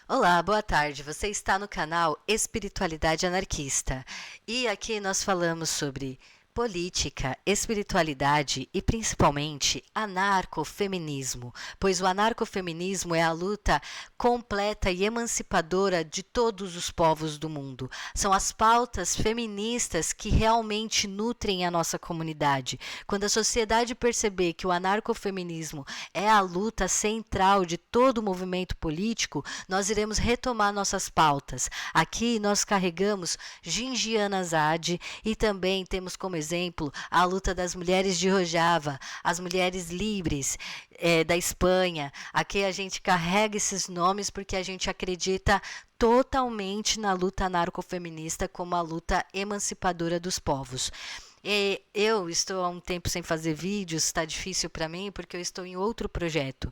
Olá, boa tarde. Você está no canal Espiritualidade Anarquista. E aqui nós falamos sobre política, espiritualidade e principalmente anarcofeminismo, pois o anarcofeminismo é a luta completa e emancipadora de todos os povos do mundo. São as pautas feministas que realmente nutrem a nossa comunidade. Quando a sociedade perceber que o anarcofeminismo é a luta central de todo o movimento político, nós iremos retomar nossas pautas. Aqui nós carregamos Gingiana Azad e também temos como exemplo a luta das mulheres de Rojava, as mulheres livres da Espanha. Aqui a gente carrega esses nomes porque a gente acredita totalmente na luta anarcofeminista como a luta emancipadora dos povos. Eu estou há um tempo sem fazer vídeos, está difícil para mim porque eu estou em outro projeto.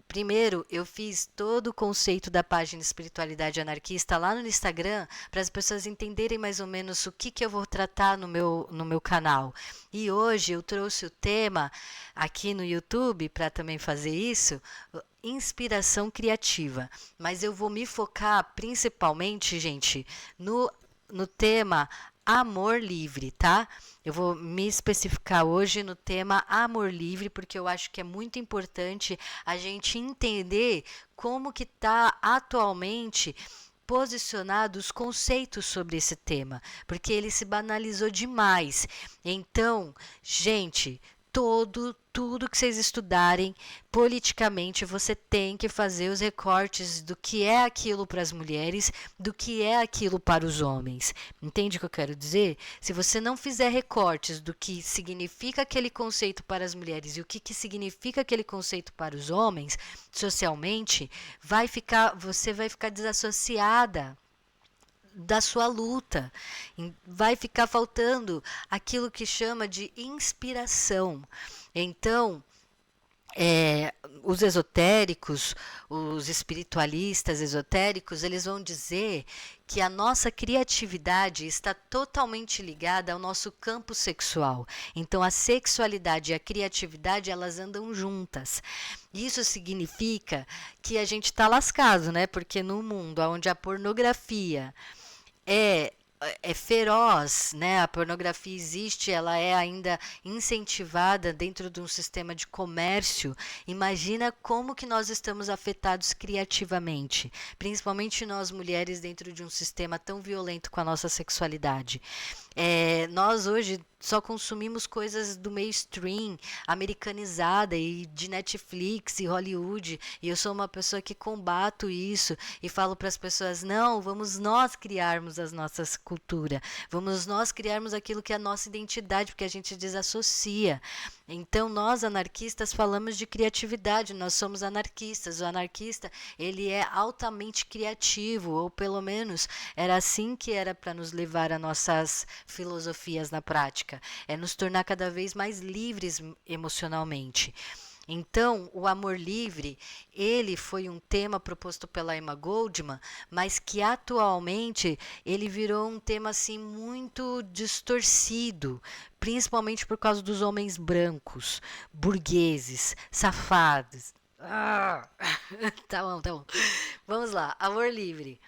Primeiro, eu fiz todo o conceito da página Espiritualidade Anarquista lá no Instagram para as pessoas entenderem mais ou menos o que eu vou tratar no meu canal. E hoje eu trouxe o tema aqui no YouTube para também fazer isso, inspiração criativa. Mas eu vou me focar principalmente, gente, no tema amor livre, tá? Eu vou me especificar hoje no tema amor livre, porque eu acho que é muito importante a gente entender como que está atualmente posicionado os conceitos sobre esse tema, porque ele se banalizou demais. Então, gente, tudo que vocês estudarem politicamente, você tem que fazer os recortes do que é aquilo para as mulheres, do que é aquilo para os homens. Entende o que eu quero dizer? Se você não fizer recortes do que significa aquele conceito para as mulheres e o que significa aquele conceito para os homens, socialmente, você vai ficar desassociada da sua luta. Vai ficar faltando aquilo que chama de inspiração. Então, os esotéricos, os espiritualistas esotéricos, eles vão dizer que a nossa criatividade está totalmente ligada ao nosso campo sexual. Então, a sexualidade e a criatividade, elas andam juntas. Isso significa que a gente está lascado, né? Porque no mundo onde a pornografia é feroz, né? A pornografia existe, ela é ainda incentivada dentro de um sistema de comércio. Imagina como que nós estamos afetados criativamente, principalmente nós mulheres dentro de um sistema tão violento com a nossa sexualidade. Nós hoje só consumimos coisas do mainstream, americanizada e de Netflix e Hollywood, e eu sou uma pessoa que combato isso e falo para as pessoas, não, vamos nós criarmos as nossas cultura, vamos nós criarmos aquilo que é a nossa identidade, porque a gente desassocia. Então nós anarquistas falamos de criatividade, nós somos anarquistas. O anarquista, ele é altamente criativo, ou pelo menos era assim que era para nos levar a nossas filosofias na prática, é nos tornar cada vez mais livres emocionalmente. Então, o amor livre, ele foi um tema proposto pela Emma Goldman, mas que atualmente ele virou um tema assim muito distorcido, principalmente por causa dos homens brancos, burgueses, safados. Tá bom, tá bom. Vamos lá, amor livre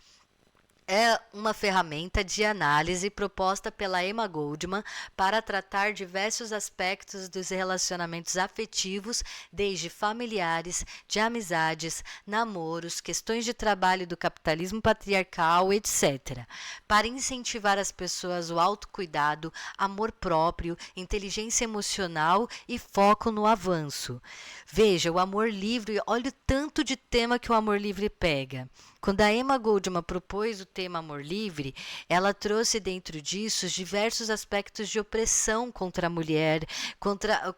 é uma ferramenta de análise proposta pela Emma Goldman para tratar diversos aspectos dos relacionamentos afetivos, desde familiares, de amizades, namoros, questões de trabalho do capitalismo patriarcal, etc. Para incentivar as pessoas o autocuidado, amor próprio, inteligência emocional e foco no avanço. Veja, o amor livre, olha o tanto de tema que o amor livre pega. Quando a Emma Goldman propôs o tema amor livre, ela trouxe dentro disso diversos aspectos de opressão contra a mulher, contra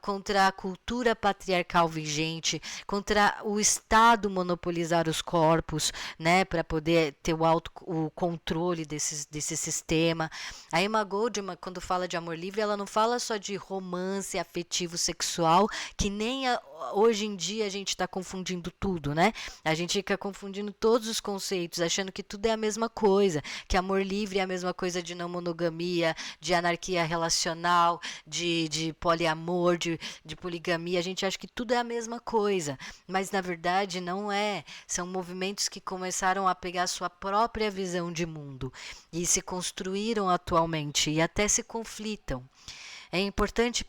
a cultura patriarcal vigente, contra o Estado monopolizar os corpos, né, para poder ter o controle desse sistema. A Emma Goldman, quando fala de amor livre, ela não fala só de romance afetivo sexual, que nem hoje em dia a gente está confundindo tudo, né? A gente fica confundindo todos os conceitos, achando que tudo é a mesma coisa. coisa, que amor livre é a mesma coisa de não monogamia, de anarquia relacional, de poliamor, de poligamia. A gente acha que tudo é a mesma coisa, mas na verdade não é. São movimentos que começaram a pegar sua própria visão de mundo e se construíram atualmente e até se conflitam. É importante,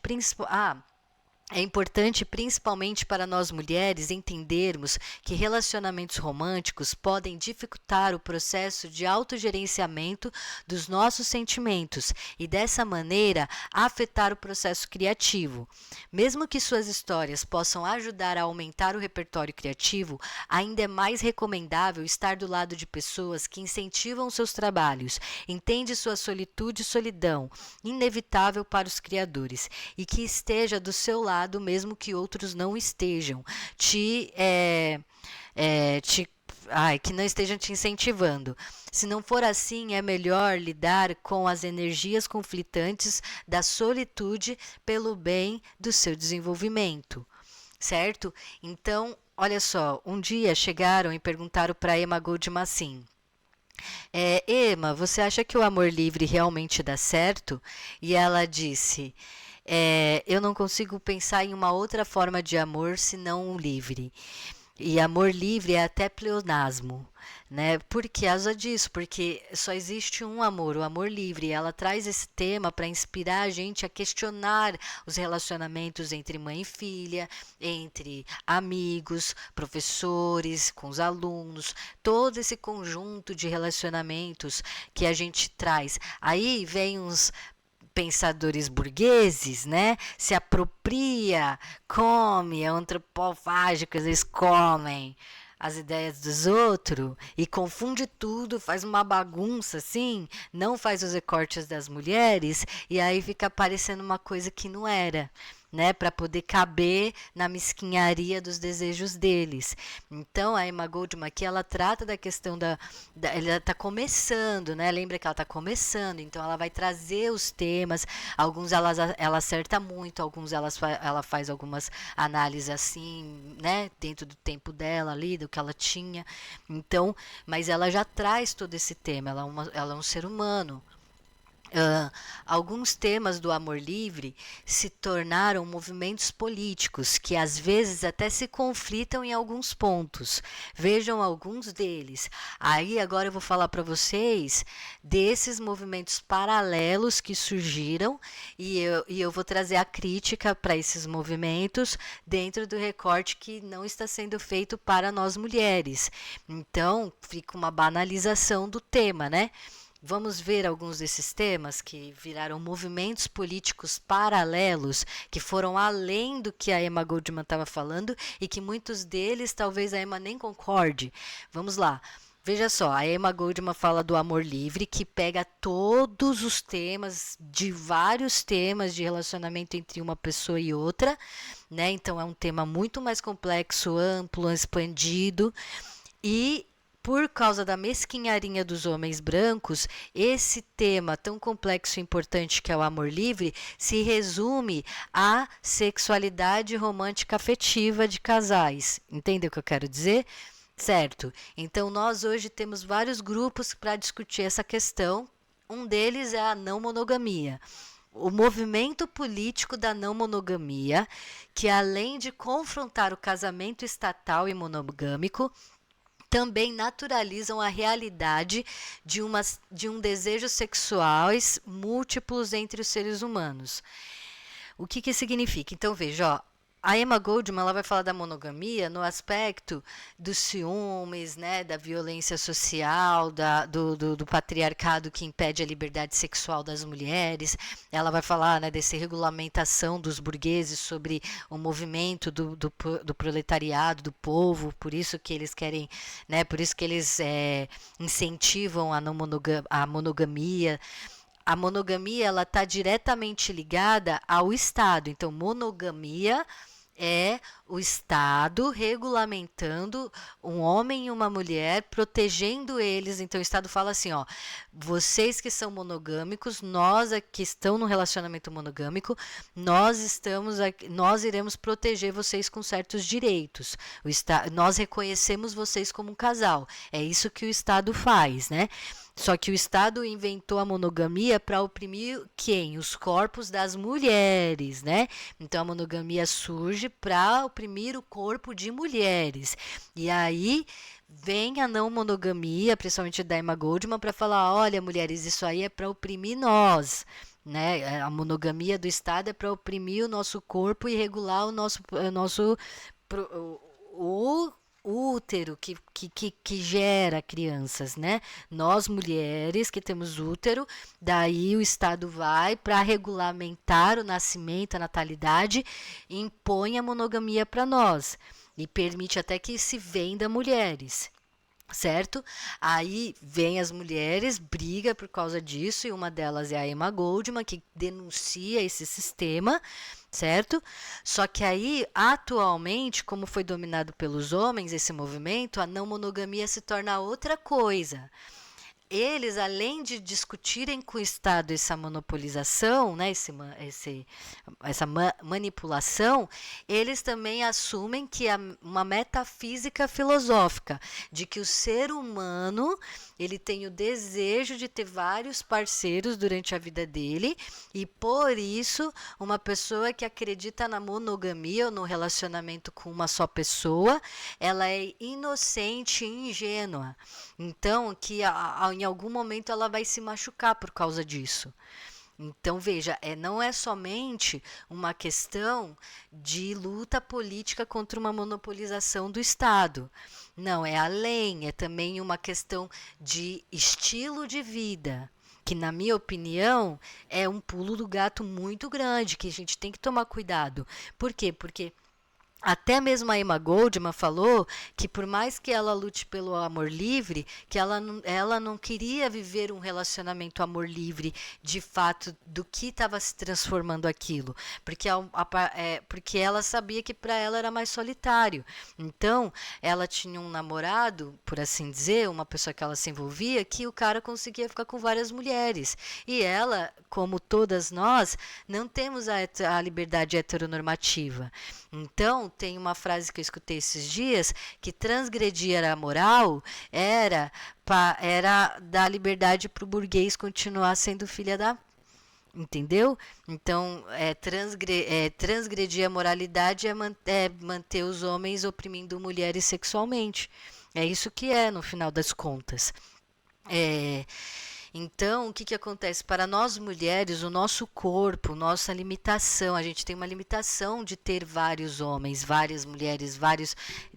principalmente para nós mulheres, entendermos que relacionamentos românticos podem dificultar o processo de autogerenciamento dos nossos sentimentos e, dessa maneira, afetar o processo criativo. Mesmo que suas histórias possam ajudar a aumentar o repertório criativo, ainda é mais recomendável estar do lado de pessoas que incentivam seus trabalhos, entende sua solitude e solidão, inevitável para os criadores, e que esteja do seu lado mesmo que outros não estejam, que não estejam te incentivando. Se não for assim, é melhor lidar com as energias conflitantes da solitude pelo bem do seu desenvolvimento, certo? Então, olha só, um dia chegaram e perguntaram para Emma Goldman assim: Emma, você acha que o amor livre realmente dá certo? E ela disse: eu não consigo pensar em uma outra forma de amor senão o livre. E amor livre é até pleonasmo, né? Por causa disso, porque só existe um amor, o amor livre. E ela traz esse tema para inspirar a gente a questionar os relacionamentos entre mãe e filha, entre amigos, professores, com os alunos, todo esse conjunto de relacionamentos que a gente traz. Aí vem uns pensadores burgueses, né, se apropria, come, é antropofágicos, eles comem as ideias dos outros e confunde tudo, faz uma bagunça assim, não faz os recortes das mulheres e aí fica parecendo uma coisa que não era, né, para poder caber na mesquinharia dos desejos deles. Então a Emma Goldman aqui ela trata da questão ela está começando, né? Lembra que ela está começando, então ela vai trazer os temas. Alguns ela acerta muito, alguns ela faz algumas análises assim, né? Dentro do tempo dela ali, do que ela tinha. Então, mas ela já traz todo esse tema. Ela é um ser humano. Alguns temas do amor livre se tornaram movimentos políticos que às vezes até se conflitam em alguns pontos. Vejam alguns deles. Aí agora eu vou falar para vocês desses movimentos paralelos que surgiram e eu vou trazer a crítica para esses movimentos dentro do recorte que não está sendo feito para nós mulheres. Então fica uma banalização do tema, né? Vamos ver alguns desses temas que viraram movimentos políticos paralelos, que foram além do que a Emma Goldman estava falando e que muitos deles talvez a Emma nem concorde. Vamos lá. Veja só, a Emma Goldman fala do amor livre, que pega todos os temas, de vários temas de relacionamento entre uma pessoa e outra, né? Então é um tema muito mais complexo, amplo, expandido e por causa da mesquinharia dos homens brancos, esse tema tão complexo e importante que é o amor livre se resume à sexualidade romântica afetiva de casais. Entendeu o que eu quero dizer? Certo. Então, nós hoje temos vários grupos para discutir essa questão. Um deles é a não monogamia. O movimento político da não monogamia, que além de confrontar o casamento estatal e monogâmico, também naturalizam a realidade de um desejo sexuais múltiplos entre os seres humanos. O que significa? Então, veja, ó, a Emma Goldman ela vai falar da monogamia no aspecto dos ciúmes, né, da violência social, do patriarcado que impede a liberdade sexual das mulheres. Ela vai falar, né, dessa regulamentação dos burgueses sobre o movimento do proletariado, do povo, por isso que eles querem, né, por isso que eles incentivam a monogamia. A monogamia ela está diretamente ligada ao Estado. Então, monogamia é o Estado regulamentando um homem e uma mulher, protegendo eles. Então, o Estado fala assim, ó, vocês que são monogâmicos, nós que estão no relacionamento monogâmico, nós iremos proteger vocês com certos direitos. Nós reconhecemos vocês como um casal. É isso que o Estado faz, né? Só que o Estado inventou a monogamia para oprimir quem? Os corpos das mulheres, né? Então a monogamia surge para oprimir o corpo de mulheres. E aí vem a não monogamia, principalmente da Emma Goldman, para falar: olha, mulheres, isso aí é para oprimir nós. Né? A monogamia do Estado é para oprimir o nosso corpo e regular o nosso o útero que gera crianças, né? Nós mulheres que temos útero, daí o Estado vai para regulamentar o nascimento, a natalidade, e impõe a monogamia para nós e permite até que se venda mulheres. Certo? Aí vem as mulheres, briga por causa disso, e uma delas é a Emma Goldman, que denuncia esse sistema, certo? Só que aí, atualmente, como foi dominado pelos homens esse movimento, a não monogamia se torna outra coisa. Eles, além de discutirem com o Estado essa monopolização, né, essa manipulação, eles também assumem que há uma metafísica filosófica de que o ser humano ele tem o desejo de ter vários parceiros durante a vida dele e, por isso, uma pessoa que acredita na monogamia ou no relacionamento com uma só pessoa, ela é inocente e ingênua. Então, que em algum momento ela vai se machucar por causa disso. Então, veja, não é somente uma questão de luta política contra uma monopolização do Estado. Não, é além, é também uma questão de estilo de vida, que, na minha opinião, é um pulo do gato muito grande, que a gente tem que tomar cuidado. Por quê? Porque até mesmo a Emma Goldman falou que por mais que ela lute pelo amor livre, que ela não queria viver um relacionamento amor livre de fato do que estava se transformando aquilo, porque ela sabia que para ela era mais solitário. Então, ela tinha um namorado, por assim dizer, uma pessoa que ela se envolvia, que o cara conseguia ficar com várias mulheres. E ela, como todas nós, não temos a liberdade heteronormativa. Então, tem uma frase que eu escutei esses dias, que transgredir a moral era dar liberdade para o burguês continuar sendo filha da... Entendeu? Então, transgredir a moralidade é manter os homens oprimindo mulheres sexualmente. É isso que é, no final das contas. Então, o que acontece? Para nós mulheres, o nosso corpo, nossa limitação, a gente tem uma limitação de ter vários homens, várias mulheres, várias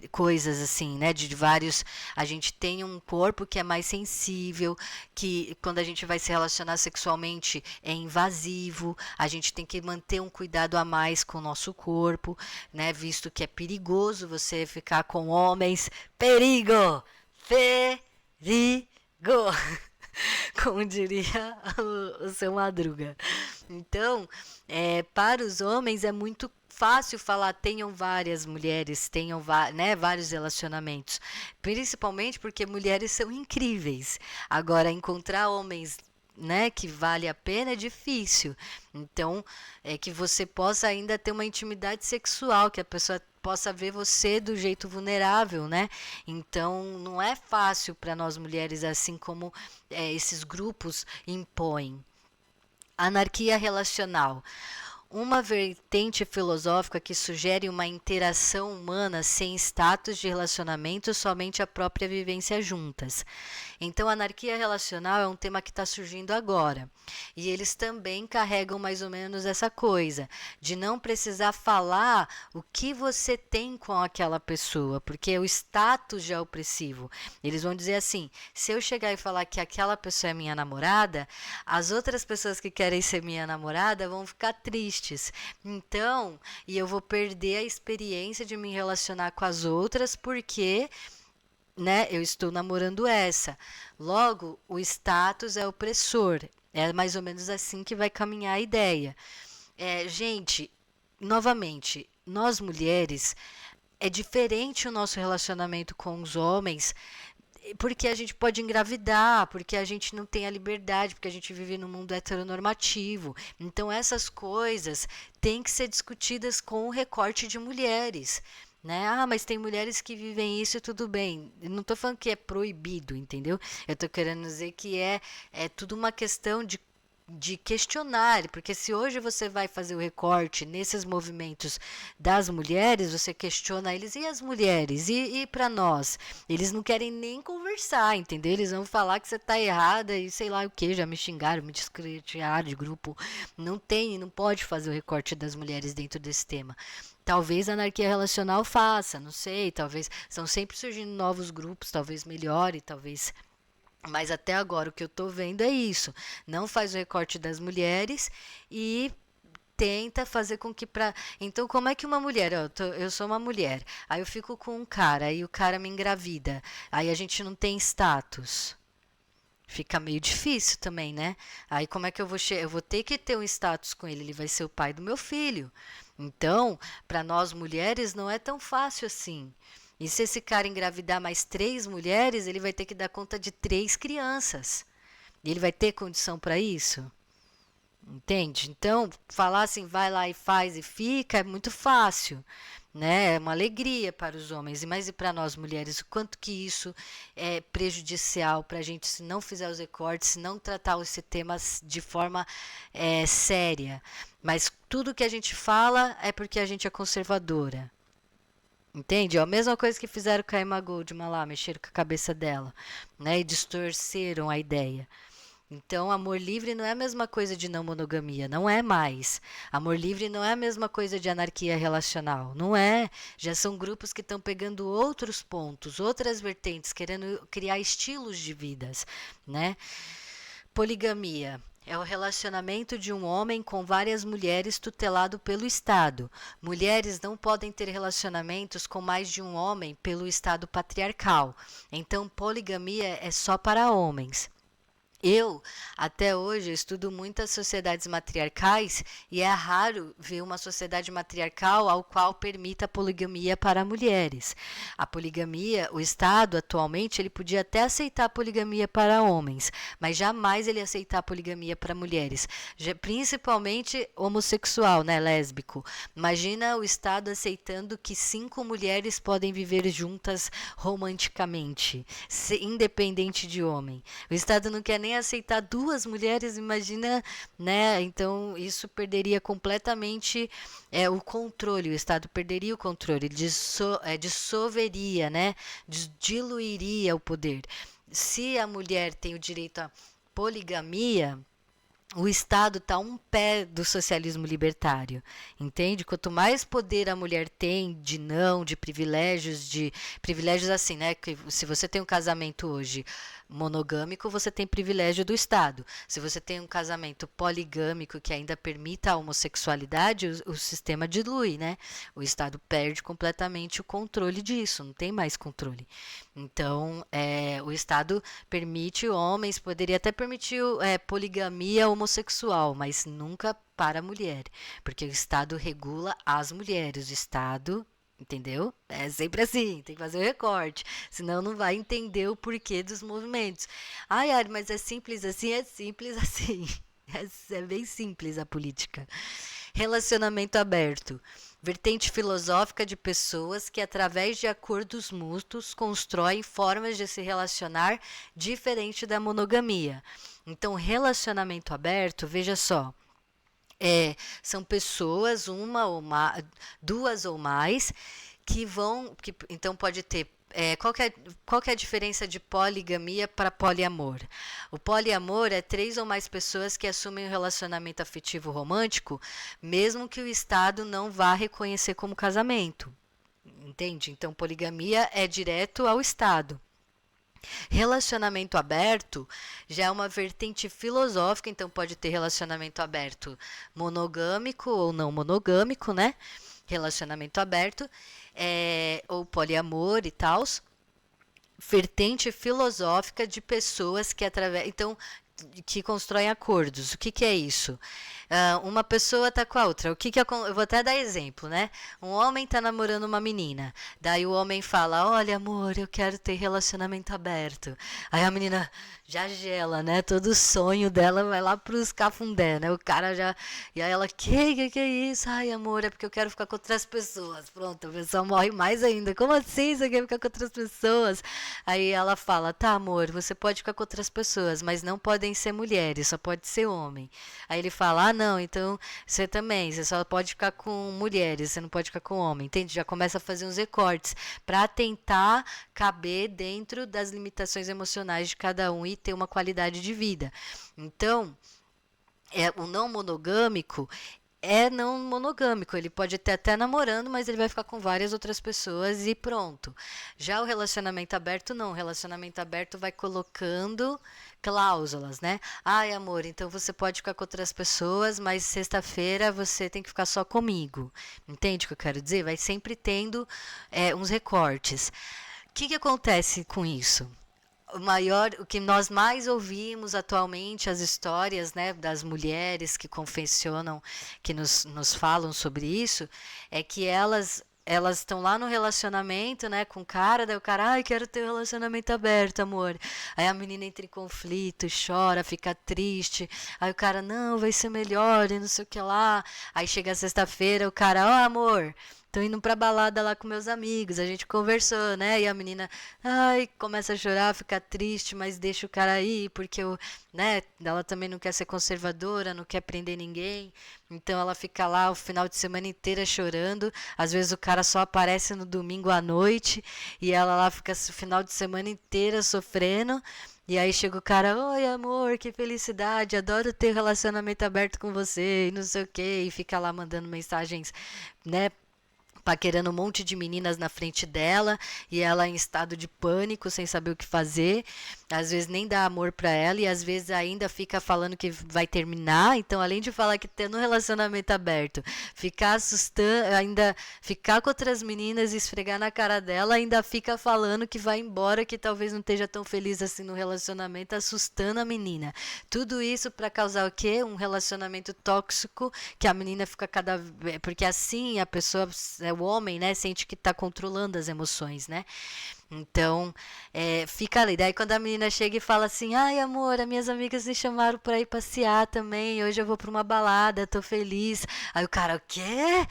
coisas assim, né? De vários. A gente tem um corpo que é mais sensível, que quando a gente vai se relacionar sexualmente é invasivo, a gente tem que manter um cuidado a mais com o nosso corpo, né? Visto que é perigoso você ficar com homens. Perigo! Perigo! Como diria o seu Madruga. Então, para os homens é muito fácil falar tenham várias mulheres, tenham vários relacionamentos. Principalmente porque mulheres são incríveis. Agora, encontrar homens, né, que vale a pena é difícil. Então, é que você possa ainda ter uma intimidade sexual, que a pessoa possa ver você do jeito vulnerável, né? Então, não é fácil para nós mulheres, assim como esses grupos impõem. Anarquia relacional. Uma vertente filosófica que sugere uma interação humana sem status de relacionamento, somente a própria vivência juntas. Então, a anarquia relacional é um tema que está surgindo agora. E eles também carregam mais ou menos essa coisa, de não precisar falar o que você tem com aquela pessoa, porque o status já é opressivo. Eles vão dizer assim, se eu chegar e falar que aquela pessoa é minha namorada, as outras pessoas que querem ser minha namorada vão ficar tristes. Então, e eu vou perder a experiência de me relacionar com as outras porque, né, eu estou namorando essa. Logo, o status é opressor. É mais ou menos assim que vai caminhar a ideia. Gente, novamente, nós mulheres, é diferente o nosso relacionamento com os homens, porque a gente pode engravidar, porque a gente não tem a liberdade, porque a gente vive num mundo heteronormativo. Então, essas coisas têm que ser discutidas com o recorte de mulheres. né? Ah, mas tem mulheres que vivem isso e tudo bem. Eu não tô falando que é proibido, entendeu? Eu tô querendo dizer que é tudo uma questão de questionar, porque se hoje você vai fazer o recorte nesses movimentos das mulheres, você questiona eles, e as mulheres? E para nós? Eles não querem nem conversar, entendeu? Eles vão falar que você tá errada e sei lá o que, já me xingaram, me descretiaram de grupo. Não tem, não pode fazer o recorte das mulheres dentro desse tema. Talvez a anarquia relacional faça, não sei, talvez são sempre surgindo novos grupos, talvez melhore, talvez, mas até agora o que eu tô vendo é isso. Não faz o recorte das mulheres e tenta fazer com que para então como é que uma mulher, eu sou uma mulher, aí eu fico com um cara, aí o cara me engravida, aí a gente não tem status. Fica meio difícil também, né? Aí como é que eu vou ter que ter um status com ele, ele vai ser o pai do meu filho. Então, para nós mulheres não é tão fácil assim. E se esse cara engravidar mais 3 mulheres, ele vai ter que dar conta de 3 crianças. E ele vai ter condição para isso? Entende? Então, falar assim, vai lá e faz e fica, é muito fácil, né? É uma alegria para os homens, mas e para nós mulheres, o quanto que isso é prejudicial para a gente se não fizer os recortes, se não tratar esse tema de forma séria. Mas tudo que a gente fala é porque a gente é conservadora. Entende? É a mesma coisa que fizeram com a Emma Goldman lá, mexeram com a cabeça dela, né? E distorceram a ideia. Então, amor livre não é a mesma coisa de não monogamia, não é mais. Amor livre não é a mesma coisa de anarquia relacional, não é. Já são grupos que estão pegando outros pontos, outras vertentes, querendo criar estilos de vidas, né? Poligamia é o relacionamento de um homem com várias mulheres tutelado pelo Estado. Mulheres não podem ter relacionamentos com mais de um homem pelo Estado patriarcal. Então, poligamia é só para homens. Eu, até hoje, estudo muitas sociedades matriarcais e é raro ver uma sociedade matriarcal ao qual permita a poligamia para mulheres. A poligamia, o Estado atualmente, ele podia até aceitar a poligamia para homens, mas jamais ele aceitar a poligamia para mulheres, principalmente homossexual, né, lésbico. Imagina o Estado aceitando que 5 mulheres podem viver juntas romanticamente, independente de homem. O Estado não quer nem aceitar 2 mulheres, imagina, né? Então isso perderia completamente o controle, o Estado perderia o controle, dissolveria, né? Diluiria o poder. Se a mulher tem o direito à poligamia, o Estado está um pé do socialismo libertário, entende? Quanto mais poder a mulher tem de privilégios assim, né? Que se você tem um casamento hoje monogâmico, você tem privilégio do Estado. Se você tem um casamento poligâmico que ainda permita a homossexualidade, o sistema dilui, né? O Estado perde completamente o controle disso, não tem mais controle. Então, o Estado permite homens, poderia até permitir poligamia homossexual, mas nunca para a mulher, porque o Estado regula as mulheres, o Estado. Entendeu? É sempre assim, tem que fazer o recorte, senão não vai entender o porquê dos movimentos. Ai, Ari, mas é simples assim? É simples assim. É bem simples a política. Relacionamento aberto. Vertente filosófica de pessoas que, através de acordos mútuos, constroem formas de se relacionar diferente da monogamia. Então, relacionamento aberto, veja só, são pessoas, duas ou mais, então pode ter. Qual que é a diferença de poligamia para poliamor? O poliamor é 3 ou mais pessoas que assumem um relacionamento afetivo romântico, mesmo que o Estado não vá reconhecer como casamento. Entende? Então, poligamia é direto ao Estado. Relacionamento aberto já é uma vertente filosófica, então pode ter relacionamento aberto monogâmico ou não monogâmico, né? Relacionamento aberto, ou poliamor e tal. Vertente filosófica de pessoas que através. Então, que constroem acordos. O que, que é isso? Uma pessoa tá com a outra. Eu vou até dar exemplo, né? Um homem tá namorando uma menina. Daí o homem fala: Olha, amor, eu quero ter relacionamento aberto. Aí a menina já gela, né? Todo o sonho dela vai lá pros cafundé, né? O cara já. E aí ela: Que é isso? Ai, amor, é porque eu quero ficar com outras pessoas. Pronto, a pessoa morre mais ainda. Como assim você quer ficar com outras pessoas? Aí ela fala: Tá, amor, você pode ficar com outras pessoas, mas não podem ser mulheres, só pode ser homem. Aí ele fala: Ah, não, então você também, você só pode ficar com mulheres, você não pode ficar com homem, entende? Já começa a fazer uns recortes para tentar caber dentro das limitações emocionais de cada um e ter uma qualidade de vida. Então, o não monogâmico é não monogâmico. Ele pode ter até namorando, mas ele vai ficar com várias outras pessoas e pronto. Já o relacionamento aberto, não. O relacionamento aberto vai colocando cláusulas, né? Ai, amor, então você pode ficar com outras pessoas, mas sexta-feira você tem que ficar só comigo. Entende o que eu quero dizer? Vai sempre tendo uns recortes. O que acontece com isso? O que nós mais ouvimos atualmente, as histórias, né, das mulheres que confessionam, que nos falam sobre isso, é que elas estão lá no relacionamento, né, com o cara, daí o cara: Ai, quero ter um relacionamento aberto, amor. Aí a menina entra em conflito, chora, fica triste. Aí o cara: Não, vai ser melhor e não sei o que lá. Aí chega a sexta-feira, o cara: Ó, amor, tô indo pra balada lá com meus amigos, a gente conversou, né? E a menina, ai, começa a chorar, fica triste, mas deixa o cara aí, porque né, ela também não quer ser conservadora, não quer prender ninguém. Então ela fica lá o final de semana inteira chorando. Às vezes o cara só aparece no domingo à noite e ela lá fica o final de semana inteira sofrendo. E aí chega o cara: Oi, amor, que felicidade, adoro ter relacionamento aberto com você, e não sei o quê. E fica lá mandando mensagens, né, paquerando um monte de meninas na frente dela e ela em estado de pânico, sem saber o que fazer. Às vezes nem dá amor pra ela e às vezes ainda fica falando que vai terminar. Então, além de falar que tendo um relacionamento aberto, ficar assustando, ainda ficar com outras meninas e esfregar na cara dela, ainda fica falando que vai embora, que talvez não esteja tão feliz assim no relacionamento, assustando a menina. Tudo isso para causar o quê? Um relacionamento tóxico, que a menina fica porque assim a pessoa, o homem, né, sente que está controlando as emoções, né? Então, fica ali. Daí quando a menina chega e fala assim: Ai, amor, as minhas amigas me chamaram pra ir passear também. Hoje eu vou pra uma balada, tô feliz. Aí o cara: O quê?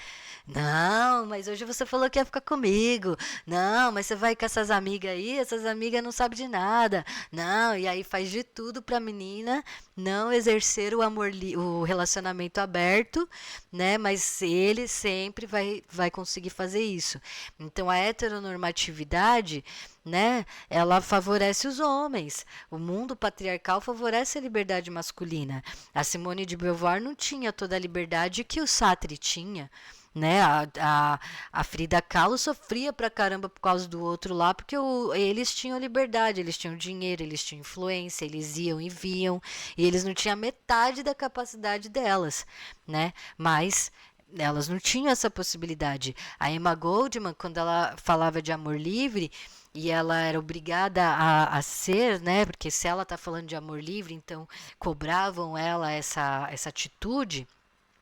Não, mas hoje você falou que ia ficar comigo. Não, mas você vai com essas amigas aí, essas amigas não sabem de nada. Não, e aí faz de tudo pra menina não exercer o relacionamento aberto, né? Mas ele sempre vai conseguir fazer isso. Então a heteronormatividade, né, ela favorece os homens. O mundo patriarcal favorece a liberdade masculina. A Simone de Beauvoir não tinha toda a liberdade que o Sartre tinha. Né? A Frida Kahlo sofria pra caramba por causa do outro lá, porque eles tinham liberdade, eles tinham dinheiro, eles tinham influência, eles iam e viam, e eles não tinham metade da capacidade delas, né? Mas elas não tinham essa possibilidade. A Emma Goldman, quando ela falava de amor livre, e ela era obrigada a ser, né? Porque se ela tá falando de amor livre, então cobravam ela essa atitude.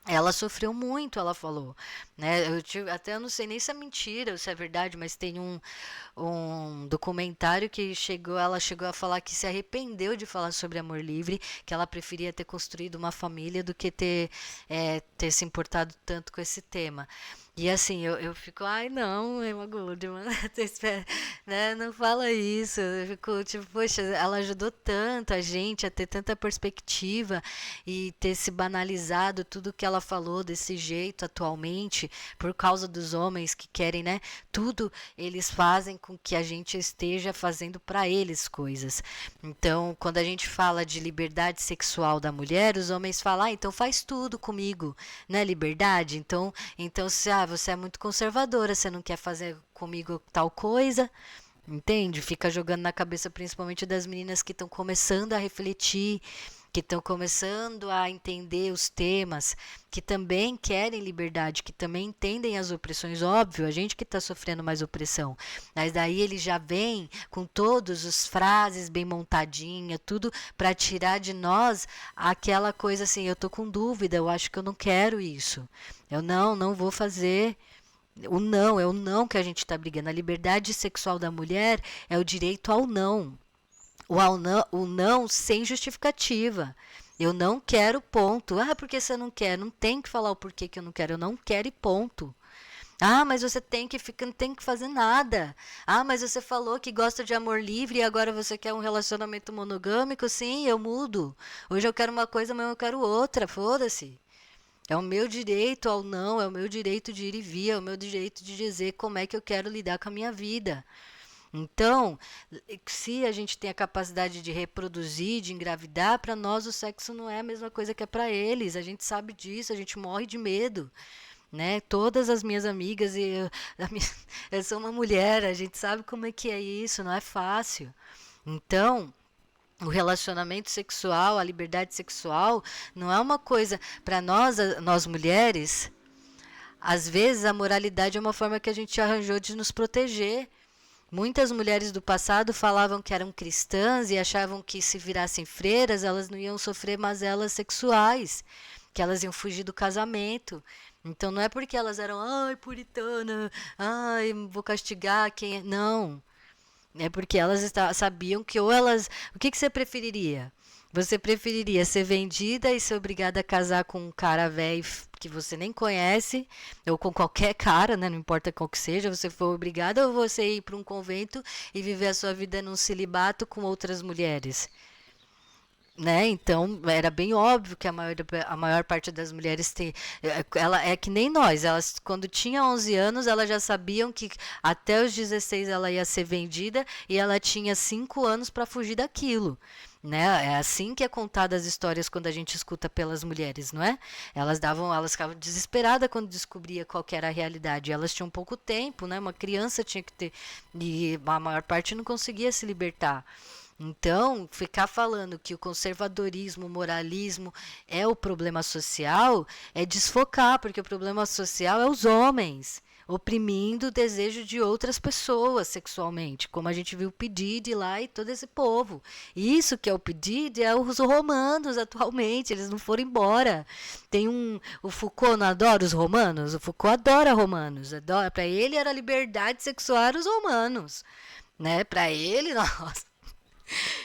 Ela sofreu muito, ela falou, né? Até eu não sei nem se é mentira ou se é verdade, mas tem um documentário que ela chegou a falar que se arrependeu de falar sobre amor livre, que ela preferia ter construído uma família do que ter se importado tanto com esse tema. E assim, eu fico: Ai, não, Emma Goldman, né? Não fala isso. Eu fico tipo: Poxa, ela ajudou tanto a gente a ter tanta perspectiva e ter se banalizado tudo que ela falou desse jeito atualmente, por causa dos homens que querem, né? Tudo eles fazem com que a gente esteja fazendo para eles coisas. Então, quando a gente fala de liberdade sexual da mulher, os homens falam: Então faz tudo comigo, né? Liberdade. Então se você é muito conservadora, você não quer fazer comigo tal coisa, entende? Fica jogando na cabeça principalmente das meninas que estão começando a refletir, que estão começando a entender os temas, que também querem liberdade, que também entendem as opressões. Óbvio, a gente que está sofrendo mais opressão, mas daí ele já vem com todas as frases bem montadinha, tudo para tirar de nós aquela coisa assim, eu tô com dúvida, eu acho que eu não quero isso, eu não vou fazer. O não, é o não que a gente está brigando. A liberdade sexual da mulher é o direito ao não. O não sem justificativa. Eu não quero, ponto. Ah, porque você não quer? Não tem que falar o porquê que eu não quero. Eu não quero e ponto. Ah, mas você tem que ficar, não tem que fazer nada. Ah, mas você falou que gosta de amor livre e agora você quer um relacionamento monogâmico? Sim, eu mudo. Hoje eu quero uma coisa, amanhã eu quero outra. Foda-se. É o meu direito ao não, é o meu direito de ir e vir, é o meu direito de dizer como é que eu quero lidar com a minha vida. Então, se a gente tem a capacidade de reproduzir, de engravidar, para nós o sexo não é a mesma coisa que é para eles. A gente sabe disso, a gente morre de medo. Né? Todas as minhas amigas, eu sou uma mulher, a gente sabe como é que é isso, não é fácil. Então, o relacionamento sexual, a liberdade sexual, não é uma coisa para nós mulheres. Às vezes a moralidade é uma forma que a gente arranjou de nos proteger. Muitas mulheres do passado falavam que eram cristãs e achavam que se virassem freiras, elas não iam sofrer mazelas sexuais, que elas iam fugir do casamento. Então não é porque elas eram, ai, puritana, ai, vou castigar quem é. Não. É porque elas sabiam que ou elas. O que você preferiria? Você preferiria ser vendida e ser obrigada a casar com um cara velho que você nem conhece, ou com qualquer cara, né? Não importa qual que seja, você for obrigada, ou você ir para um convento e viver a sua vida num celibato com outras mulheres? Né? Então era bem óbvio que a maior parte das mulheres tem, ela é que nem nós, elas quando tinha 11 anos elas já sabiam que até os 16 ela ia ser vendida e ela tinha 5 anos para fugir daquilo. Né? É assim que é contada as histórias quando a gente escuta pelas mulheres, não é? Elas ficavam desesperadas quando descobria qual que era a realidade. Elas tinham pouco tempo, né? Uma criança tinha que ter e a maior parte não conseguia se libertar. Então, ficar falando que o conservadorismo, o moralismo é o problema social é desfocar, porque o problema social é os homens oprimindo o desejo de outras pessoas sexualmente, como a gente viu o Pedide lá e todo esse povo. Isso que é o Pedide é os romanos atualmente, eles não foram embora. O Foucault não adora os romanos? O Foucault adora romanos, adora, para ele era liberdade sexual os romanos, né? Para ele, nossa.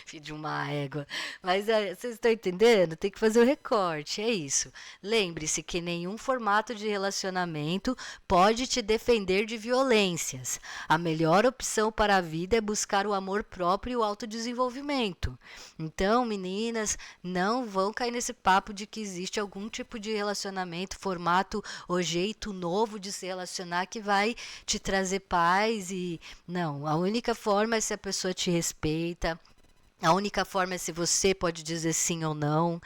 Filho de uma égua. Mas vocês estão entendendo? Tem que fazer o recorte, é isso. Lembre-se que nenhum formato de relacionamento pode te defender de violências. A melhor opção para a vida é buscar o amor próprio e o autodesenvolvimento. Então, meninas, não vão cair nesse papo de que existe algum tipo de relacionamento, formato ou jeito novo de se relacionar que vai te trazer paz e... Não, a única forma é se a pessoa te respeita. A única forma é se você pode dizer sim ou não.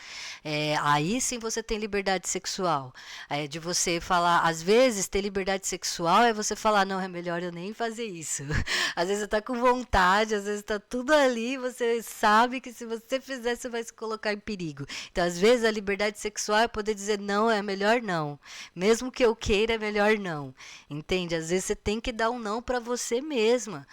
Aí sim você tem liberdade sexual. De você falar, às vezes ter liberdade sexual é você falar, não, é melhor eu nem fazer isso. Às vezes você tá com vontade, às vezes tá tudo ali, você sabe que se você fizer, você vai se colocar em perigo. Então, às vezes a liberdade sexual é poder dizer não, é melhor não. Mesmo que eu queira, é melhor não. Entende? Às vezes você tem que dar um não para você mesma.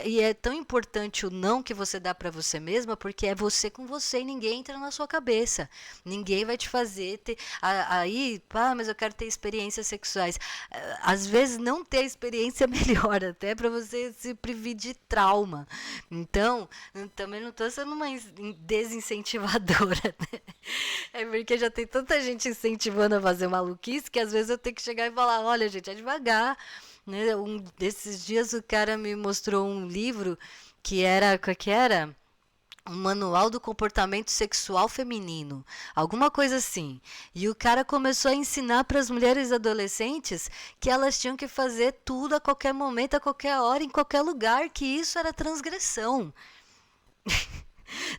E é tão importante o não que você dá para você mesma, porque é você com você e ninguém entra na sua cabeça. Ninguém vai te fazer ter. Aí, mas eu quero ter experiências sexuais. Às vezes, não ter experiência é melhor, até para você se prevenir de trauma. Então, também não estou sendo uma desincentivadora, né? É porque já tem tanta gente incentivando a fazer maluquice que às vezes eu tenho que chegar e falar: olha, gente, é devagar. Né? Desses dias o cara me mostrou um livro que era um manual do comportamento sexual feminino, alguma coisa assim. E o cara começou a ensinar para as mulheres adolescentes que elas tinham que fazer tudo a qualquer momento, a qualquer hora, em qualquer lugar, que isso era transgressão.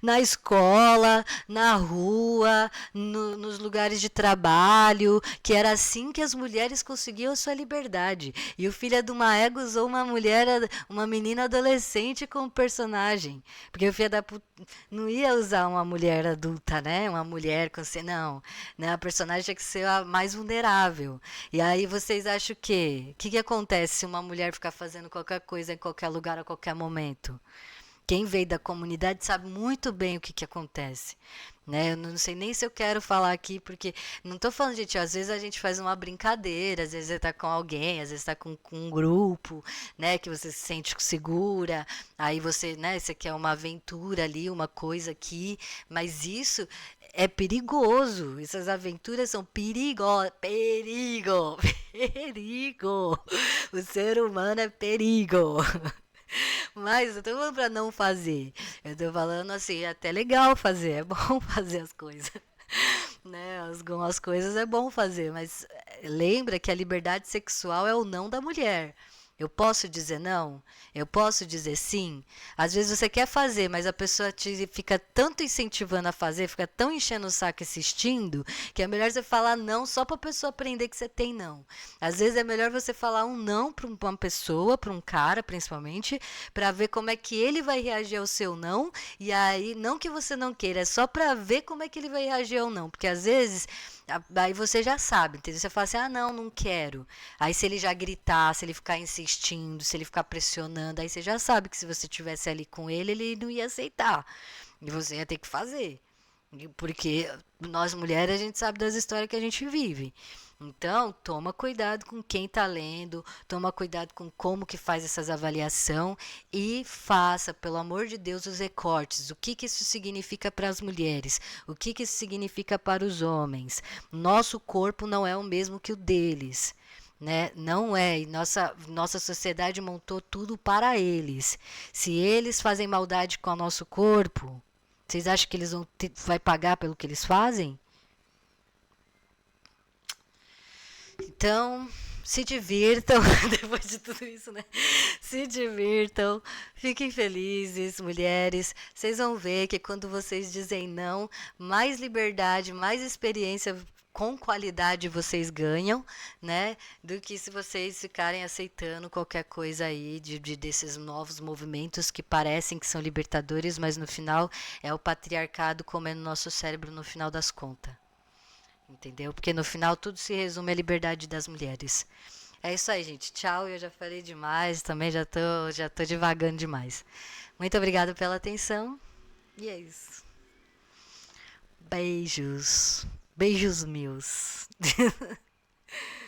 na escola, na rua, nos lugares de trabalho, que era assim que as mulheres conseguiam a sua liberdade. E o Filha de uma Égua usou uma mulher, uma menina adolescente como personagem. Porque o Filho da Puta não ia usar uma mulher adulta, né? Uma mulher com você, não. Né? A personagem tinha que ser a mais vulnerável. E aí vocês acham o quê? O que acontece se uma mulher ficar fazendo qualquer coisa em qualquer lugar a qualquer momento? Quem veio da comunidade sabe muito bem o que acontece. Né? Eu não sei nem se eu quero falar aqui, porque não estou falando, gente, às vezes a gente faz uma brincadeira, às vezes você está com alguém, às vezes está com um grupo, né, que você se sente segura, aí você, né, você quer uma aventura ali, uma coisa aqui, mas isso é perigoso, essas aventuras são perigo, perigo, o ser humano é perigo. Mas eu tô falando pra não fazer. Eu tô falando assim, é até legal fazer, é bom fazer as coisas. Né? Algumas coisas é bom fazer, mas lembra que a liberdade sexual é o não da mulher. Eu posso dizer não? Eu posso dizer sim? Às vezes você quer fazer, mas a pessoa te fica tanto incentivando a fazer, fica tão enchendo o saco insistindo, que é melhor você falar não só para a pessoa aprender que você tem não. Às vezes é melhor você falar um não para uma pessoa, para um cara principalmente, para ver como é que ele vai reagir ao seu não, e aí não que você não queira, é só para ver como é que ele vai reagir ao não, porque às vezes aí você já sabe, entendeu? Você fala assim, ah, não quero. Aí se ele já gritar, se ele ficar insistindo, se ele ficar pressionando, aí você já sabe que se você estivesse ali com ele não ia aceitar. E você ia ter que fazer. Porque nós mulheres, a gente sabe das histórias que a gente vive. Então, toma cuidado com quem está lendo, toma cuidado com como que faz essas avaliação e faça, pelo amor de Deus, os recortes. O que isso significa para as mulheres? O que isso significa para os homens? Nosso corpo não é o mesmo que o deles. Né? Não é, e nossa sociedade montou tudo para eles. Se eles fazem maldade com o nosso corpo, vocês acham que eles vai pagar pelo que eles fazem? Então, se divirtam, depois de tudo isso, né? Se divirtam, fiquem felizes, mulheres. Vocês vão ver que quando vocês dizem não, mais liberdade, mais experiência com qualidade vocês ganham, né? Do que se vocês ficarem aceitando qualquer coisa aí desses novos movimentos que parecem que são libertadores, mas no final é o patriarcado comendo nosso cérebro no final das contas. Entendeu? Porque no final tudo se resume à liberdade das mulheres. É isso aí, gente. Tchau. Eu já falei demais, também já tô divagando demais. Muito obrigada pela atenção. E é isso. Beijos. Beijos meus.